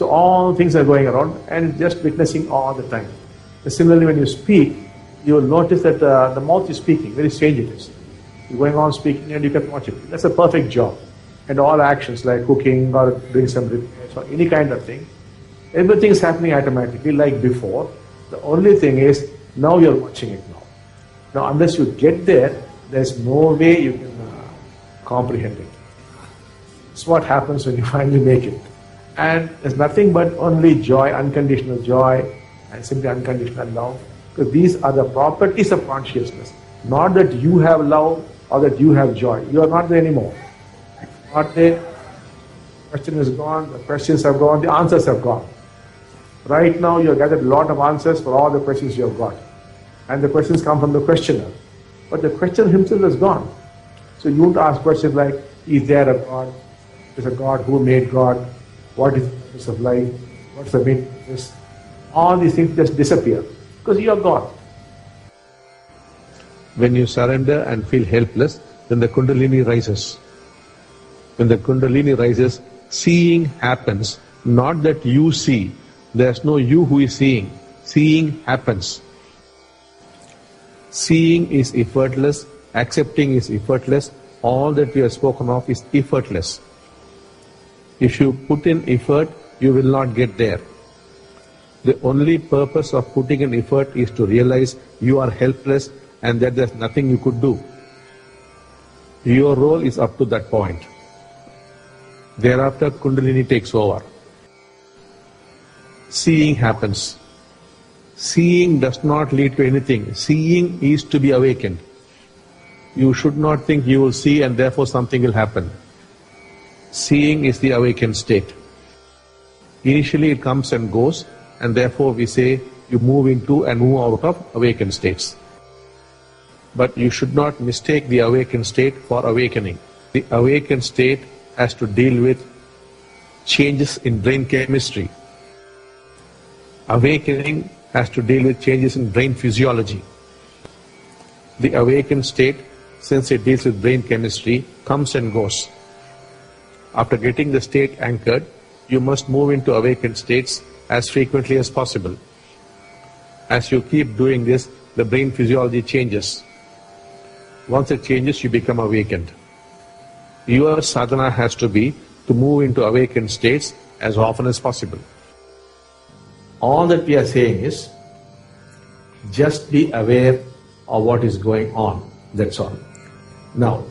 So all things are going around and just witnessing all the time. Similarly, when you speak, you will notice that the mouth is speaking. Very strange it is. You're going on speaking and you can watch it. That's a perfect job. And all actions like cooking or doing some repairs or any kind of thing, everything is happening automatically like before. The only thing is now you're watching it now. Now unless you get there, there's no way you can comprehend it. It's what happens when you finally make it. And there's nothing but only joy, unconditional joy, and simply unconditional love. Because these are the properties of consciousness. Not that you have love or that you have joy. You are not there anymore. Not there. The question is gone, the questions have gone, the answers have gone. Right now you have gathered a lot of answers for all the questions you have got. And the questions come from the questioner. But the questioner himself is gone. So you won't ask questions like, is there a God? Is a God? Who made God? What is the purpose of life? What's the meaning of this? All these things just disappear because you are God. When you surrender and feel helpless, then the Kundalini rises. When the Kundalini rises, seeing happens. Not that you see. There's no you who is seeing. Seeing happens. Seeing is effortless. Accepting is effortless. All that we have spoken of is effortless. If you put in effort, you will not get there. The only purpose of putting in effort is to realize you are helpless and that there's nothing you could do. Your role is up to that point. Thereafter, Kundalini takes over. Seeing happens. Seeing does not lead to anything. Seeing is to be awakened. You should not think you will see and therefore something will happen. Seeing is the awakened state. Initially it comes and goes, and therefore we say you move into and move out of awakened states. But you should not mistake the awakened state for awakening. The awakened state has to deal with changes in brain chemistry. Awakening has to deal with changes in brain physiology. The awakened state, since it deals with brain chemistry, comes and goes. After getting the state anchored, you must move into awakened states as frequently as possible. As you keep doing this, the brain physiology changes. Once it changes, you become awakened. Your sadhana has to be to move into awakened states as often as possible. All that we are saying is, just be aware of what is going on. That's all. Now,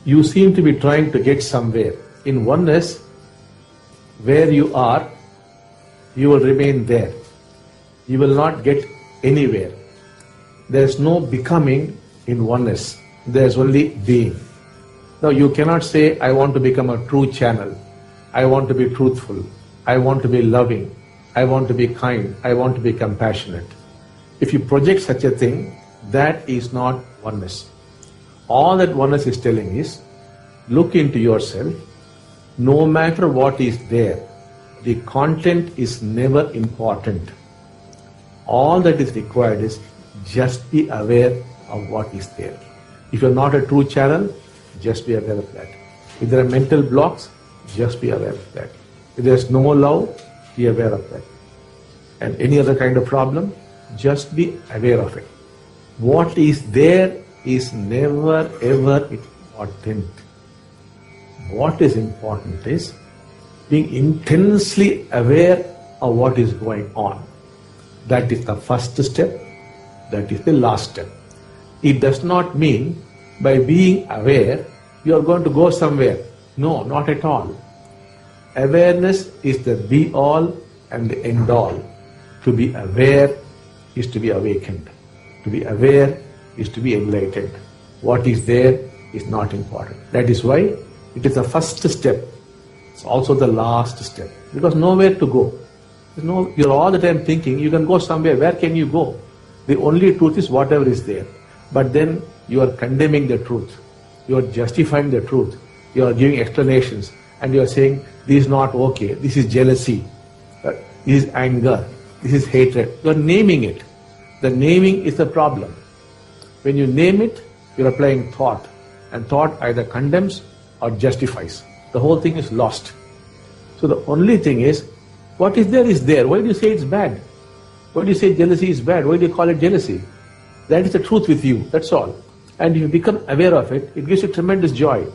you seem to be trying to get somewhere. In oneness, where you are, you will remain there. You will not get anywhere. There is no becoming in oneness. There is only being. Now you cannot say, I want to become a true channel. I want to be truthful. I want to be loving. I want to be kind. I want to be compassionate. If you project such a thing, that is not oneness. All that oneness is telling is, look into yourself. No matter what is there, the content is never important. All that is required is just be aware of what is there. If you're not a true channel, just be aware of that. If there are mental blocks, just be aware of that. If there's no love, be aware of that. And any other kind of problem, just be aware of it. What is there is never ever important. What is important is being intensely aware of what is going on. That is the first step. That is the last step. It does not mean by being aware you are going to go somewhere. No, not at all. Awareness is the be-all and the end-all. To be aware is to be awakened. To be aware is to be enlightened. What is there is not important. That is why it is the first step. It's also the last step. Because nowhere to go. You're all the time thinking you can go somewhere. Where can you go? The only truth is whatever is there. But then you are condemning the truth. You are justifying the truth. You are giving explanations. And you are saying, this is not okay. This is jealousy. This is anger. This is hatred. You are naming it. The naming is the problem. When you name it, you are applying thought. And thought either condemns or justifies. The whole thing is lost. So the only thing is, What is there is there. Why do you say it's bad? Why do you say jealousy is bad? Why do you call it jealousy? That is the truth with you, that's all. And if you become aware of it, it gives you tremendous joy.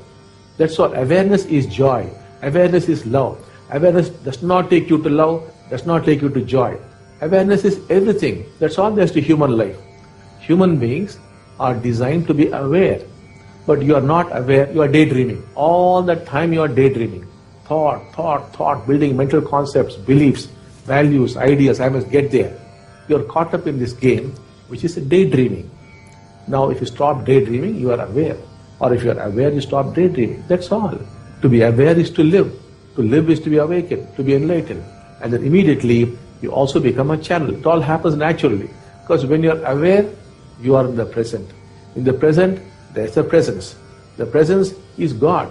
That's all. Awareness is joy. Awareness is love. Awareness does not take you to love, does not take you to joy. Awareness is everything. That's all there is to human life. Human beings are designed to be aware. But you are not aware, you are daydreaming. All the time you are daydreaming. Thought, building mental concepts, beliefs, values, ideas, I must get there. You are caught up in this game, which is daydreaming. Now if you stop daydreaming, you are aware. Or if you are aware, you stop daydreaming. That's all. To be aware is to live. To live is to be awakened, to be enlightened. And then immediately, you also become a channel. It all happens naturally. Because when you are aware, you are in the present. In the present, there is a presence. The presence is God.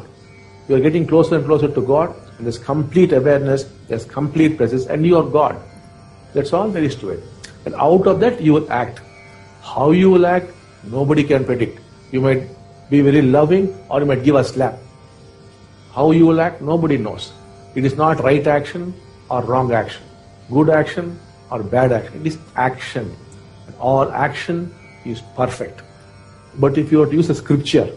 You are getting closer and closer to God. And there's complete awareness, there's complete presence, and you are God. That's all there is to it. And out of that, you will act. How you will act, nobody can predict. You might be very loving, or you might give a slap. How you will act, nobody knows. It is not right action or wrong action, good action or bad action. It is action. And all action is perfect. But if you were to use a scripture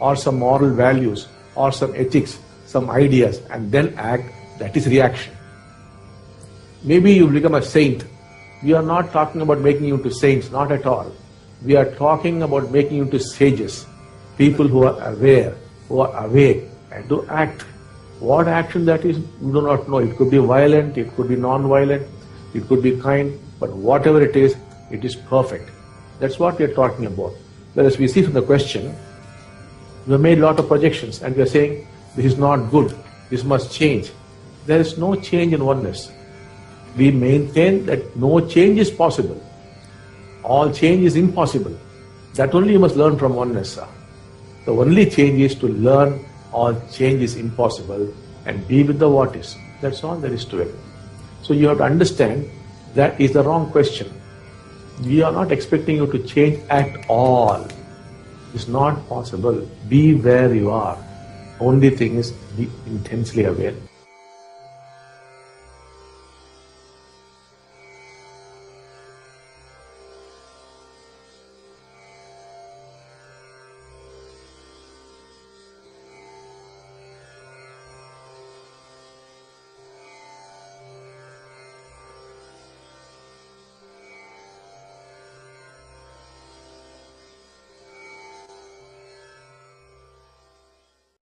or some moral values or some ethics, some ideas, and then act, that is reaction. Maybe you become a saint. We are not talking about making you into saints, not at all. We are talking about making you into sages, people who are aware, who are awake, and to act. What action that is, we do not know. It could be violent, it could be non-violent, it could be kind, but whatever it is perfect. That's what we are talking about. Whereas we see from the question, we have made a lot of projections and we are saying, this is not good, this must change. There is no change in oneness. We maintain that no change is possible. All change is impossible. That only you must learn from oneness, sir. The only change is to learn all change is impossible and be with the what is. That's all there is to it. So you have to understand that is the wrong question. We are not expecting you to change at all. It's not possible. Be where you are. Only thing is be intensely aware.